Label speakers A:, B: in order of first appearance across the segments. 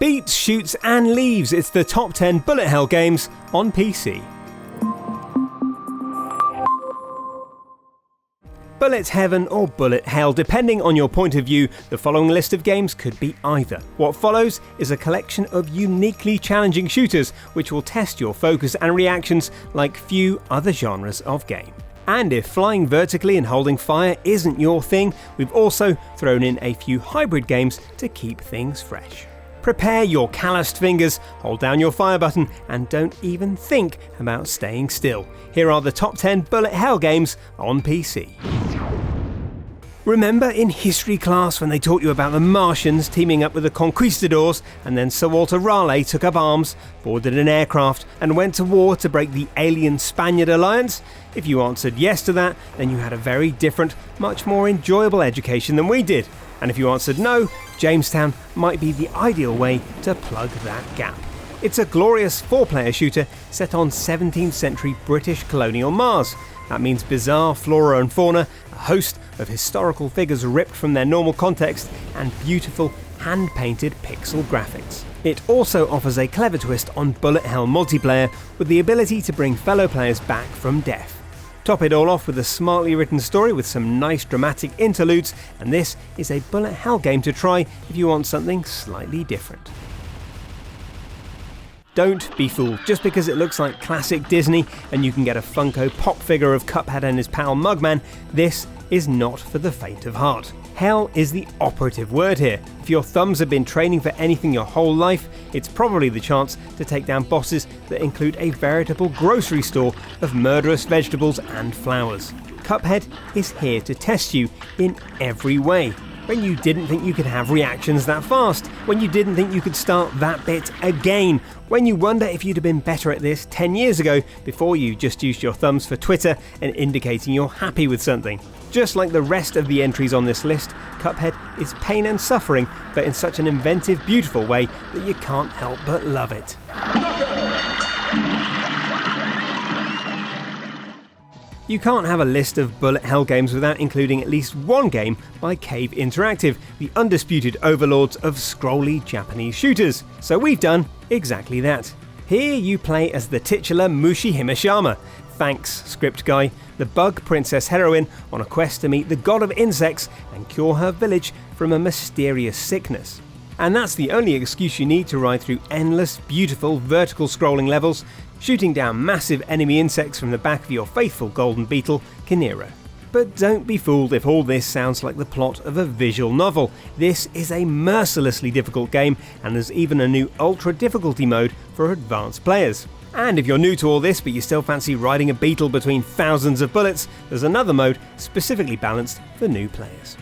A: Beats, Shoots and Leaves. It's the top 10 bullet hell games on PC. Bullet Heaven or Bullet Hell, depending on your point of view, the following list of games could be either. What follows is a collection of uniquely challenging shooters which will test your focus and reactions like few other genres of game. And if flying vertically and holding fire isn't your thing, we've also thrown in a few hybrid games to keep things fresh. Prepare your calloused fingers, hold down your fire button, and don't even think about staying still. Here are the top 10 bullet hell games on PC. Remember in history class when they taught you about the Martians teaming up with the conquistadors, and then Sir Walter Raleigh took up arms, boarded an aircraft, and went to war to break the alien-Spaniard alliance? If you answered yes to that, then you had a very different, much more enjoyable education than we did. And if you answered no, Jamestown might be the ideal way to plug that gap. It's a glorious 4-player shooter set on 17th century British colonial Mars. That means bizarre flora and fauna, a host of historical figures ripped from their normal context, and beautiful hand-painted pixel graphics. It also offers a clever twist on bullet hell multiplayer with the ability to bring fellow players back from death. Top it all off with a smartly written story with some nice dramatic interludes, and this is a bullet hell game to try if you want something slightly different. Don't be fooled. Just because it looks like classic Disney and you can get a Funko Pop figure of Cuphead and his pal Mugman, this is not for the faint of heart. Hell is the operative word here. If your thumbs have been training for anything your whole life, it's probably the chance to take down bosses that include a veritable grocery store of murderous vegetables and flowers. Cuphead is here to test you in every way. When you didn't think you could have reactions that fast, when you didn't think you could start that bit again, when you wonder if you'd have been better at this 10 years ago before you just used your thumbs for Twitter and indicating you're happy with something. Just like the rest of the entries on this list, Cuphead is pain and suffering, but in such an inventive, beautiful way that you can't help but love it. You can't have a list of bullet hell games without including at least one game by Cave Interactive, the undisputed overlords of scrolly Japanese shooters. So we've done exactly that. Here you play as the titular Mushihimesama. Thanks, script guy, the bug princess heroine on a quest to meet the god of insects and cure her village from a mysterious sickness. And that's the only excuse you need to ride through endless, beautiful, vertical scrolling levels, shooting down massive enemy insects from the back of your faithful golden beetle, Kinero. But don't be fooled if all this sounds like the plot of a visual novel. This is a mercilessly difficult game, and there's even a new ultra difficulty mode for advanced players. And if you're new to all this but you still fancy riding a beetle between thousands of bullets, there's another mode specifically balanced for new players.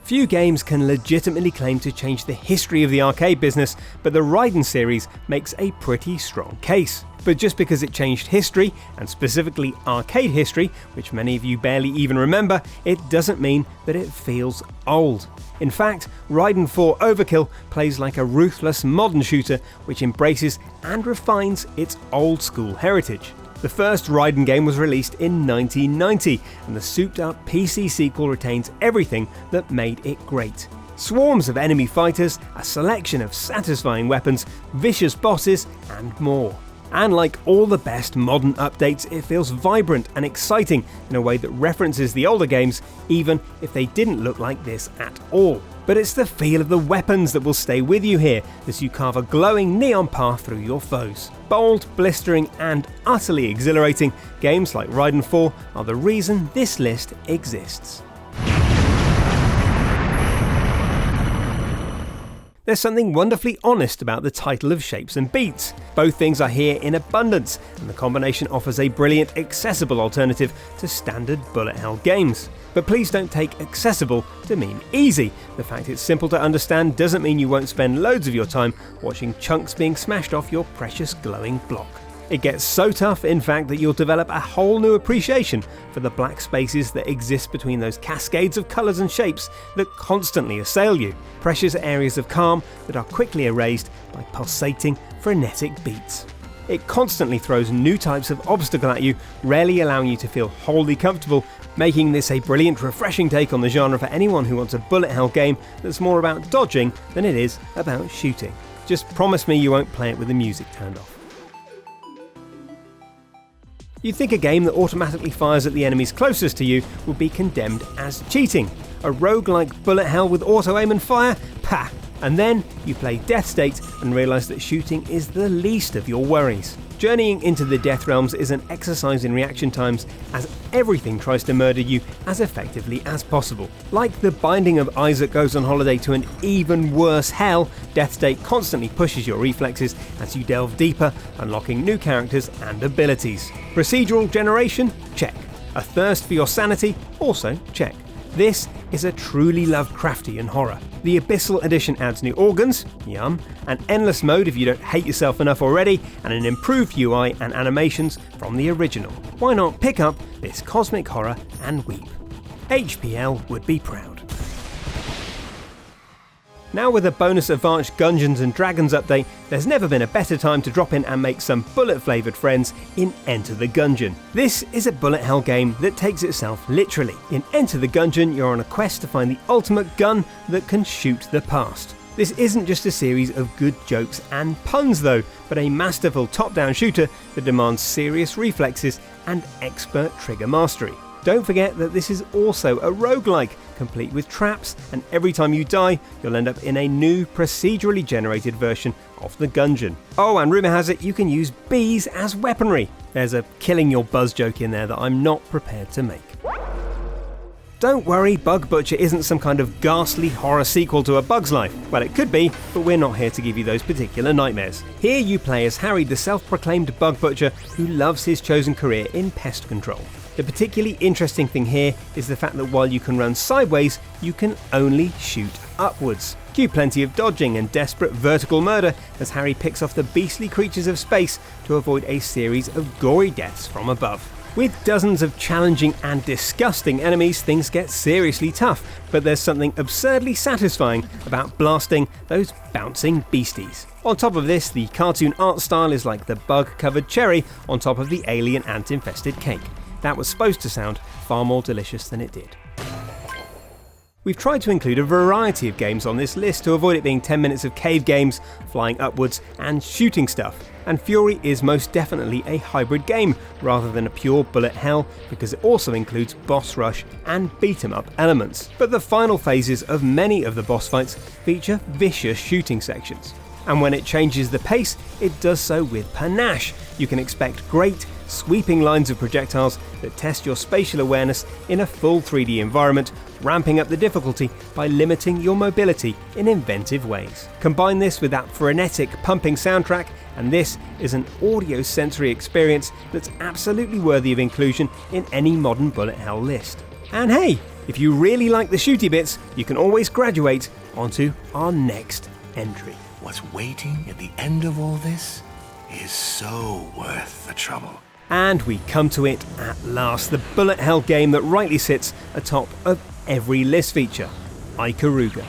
A: Few games can legitimately claim to change the history of the arcade business, but the Raiden series makes a pretty strong case. But just because it changed history, and specifically arcade history, which many of you barely even remember, it doesn't mean that it feels old. In fact, Raiden IV Overkill plays like a ruthless modern shooter which embraces and refines its old school heritage. The first Raiden game was released in 1990, and the souped-up PC sequel retains everything that made it great. Swarms of enemy fighters, a selection of satisfying weapons, vicious bosses, and more. And like all the best modern updates, it feels vibrant and exciting in a way that references the older games, even if they didn't look like this at all. But it's the feel of the weapons that will stay with you here as you carve a glowing neon path through your foes. Bold, blistering, and utterly exhilarating, games like Raiden 4 are the reason this list exists. There's something wonderfully honest about the title of Shapes and Beats. Both things are here in abundance, and the combination offers a brilliant, accessible alternative to standard bullet hell games. But please don't take accessible to mean easy. The fact it's simple to understand doesn't mean you won't spend loads of your time watching chunks being smashed off your precious glowing block. It gets so tough, in fact, that you'll develop a whole new appreciation for the black spaces that exist between those cascades of colours and shapes that constantly assail you. Precious areas of calm that are quickly erased by pulsating, frenetic beats. It constantly throws new types of obstacle at you, rarely allowing you to feel wholly comfortable, making this a brilliant, refreshing take on the genre for anyone who wants a bullet hell game that's more about dodging than it is about shooting. Just promise me you won't play it with the music turned off. You'd think a game that automatically fires at the enemies closest to you would be condemned as cheating. A roguelike bullet hell with auto-aim and fire? Pah! And then you play Deathstate and realise that shooting is the least of your worries. Journeying into the Death Realms is an exercise in reaction times, as everything tries to murder you as effectively as possible. Like the Binding of Isaac Goes on Holiday to an even worse hell, Deathstate constantly pushes your reflexes as you delve deeper, unlocking new characters and abilities. Procedural generation? Check. A thirst for your sanity? Also check. This is a truly Lovecraftian horror. The Abyssal edition adds new organs, yum, an endless mode if you don't hate yourself enough already, and an improved UI and animations from the original. Why not pick up this cosmic horror and weep? HPL would be proud. Now with a bonus Advanced Gungeons and Dragons update, there's never been a better time to drop in and make some bullet-flavoured friends in Enter the Gungeon. This is a bullet hell game that takes itself literally. In Enter the Gungeon, you're on a quest to find the ultimate gun that can shoot the past. This isn't just a series of good jokes and puns though, but a masterful top-down shooter that demands serious reflexes and expert trigger mastery. Don't forget that this is also a roguelike, complete with traps, and every time you die, you'll end up in a new procedurally generated version of the Gungeon. Oh, and rumour has it you can use bees as weaponry. There's a killing your buzz joke in there that I'm not prepared to make. Don't worry, Bug Butcher isn't some kind of ghastly horror sequel to A Bug's Life. Well, it could be, but we're not here to give you those particular nightmares. Here you play as Harry, the self-proclaimed Bug Butcher who loves his chosen career in pest control. The particularly interesting thing here is the fact that while you can run sideways, you can only shoot upwards. Cue plenty of dodging and desperate vertical murder as Harry picks off the beastly creatures of space to avoid a series of gory deaths from above. With dozens of challenging and disgusting enemies, things get seriously tough, but there's something absurdly satisfying about blasting those bouncing beasties. On top of this, the cartoon art style is like the bug-covered cherry on top of the alien ant-infested cake. That was supposed to sound far more delicious than it did. We've tried to include a variety of games on this list to avoid it being 10 minutes of cave games, flying upwards, and shooting stuff. And Fury is most definitely a hybrid game, rather than a pure bullet hell, because it also includes boss rush and beat-em-up elements. But the final phases of many of the boss fights feature vicious shooting sections. And when it changes the pace, it does so with panache. You can expect great, sweeping lines of projectiles that test your spatial awareness in a full 3D environment, ramping up the difficulty by limiting your mobility in inventive ways. Combine this with that frenetic, pumping soundtrack, and this is an audio-sensory experience that's absolutely worthy of inclusion in any modern bullet hell list. And hey, if you really like the shooty bits, you can always graduate onto our next entry.
B: What's waiting at the end of all this is so worth the trouble.
A: And we come to it at last, the bullet hell game that rightly sits atop of every list feature, Ikaruga.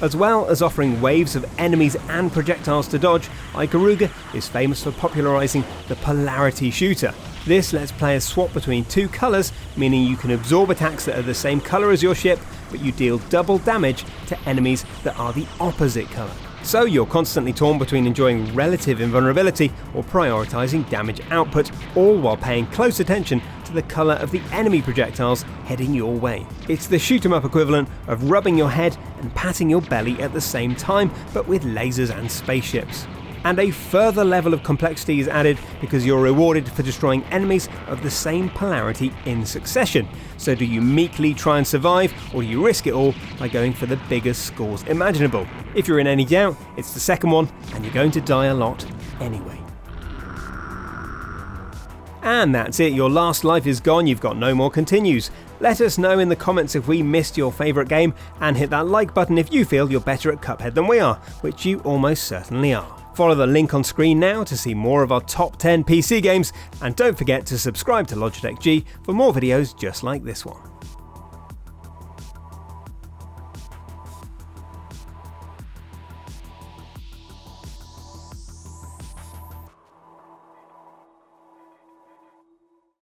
A: As well as offering waves of enemies and projectiles to dodge, Ikaruga is famous for popularising the polarity shooter. This lets players swap between two colours, meaning you can absorb attacks that are the same colour as your ship, but you deal double damage to enemies that are the opposite colour. So you're constantly torn between enjoying relative invulnerability or prioritising damage output, all while paying close attention to the colour of the enemy projectiles heading your way. It's the shoot 'em up equivalent of rubbing your head and patting your belly at the same time, but with lasers and spaceships. And a further level of complexity is added because you're rewarded for destroying enemies of the same polarity in succession. So do you meekly try and survive, or do you risk it all by going for the biggest scores imaginable? If you're in any doubt, it's the second one, and you're going to die a lot anyway. And that's it, your last life is gone, you've got no more continues. Let us know in the comments if we missed your favourite game, and hit that like button if you feel you're better at Cuphead than we are, which you almost certainly are. Follow the link on screen now to see more of our top 10 PC games, and don't forget to subscribe to Logitech G for more videos just like this one.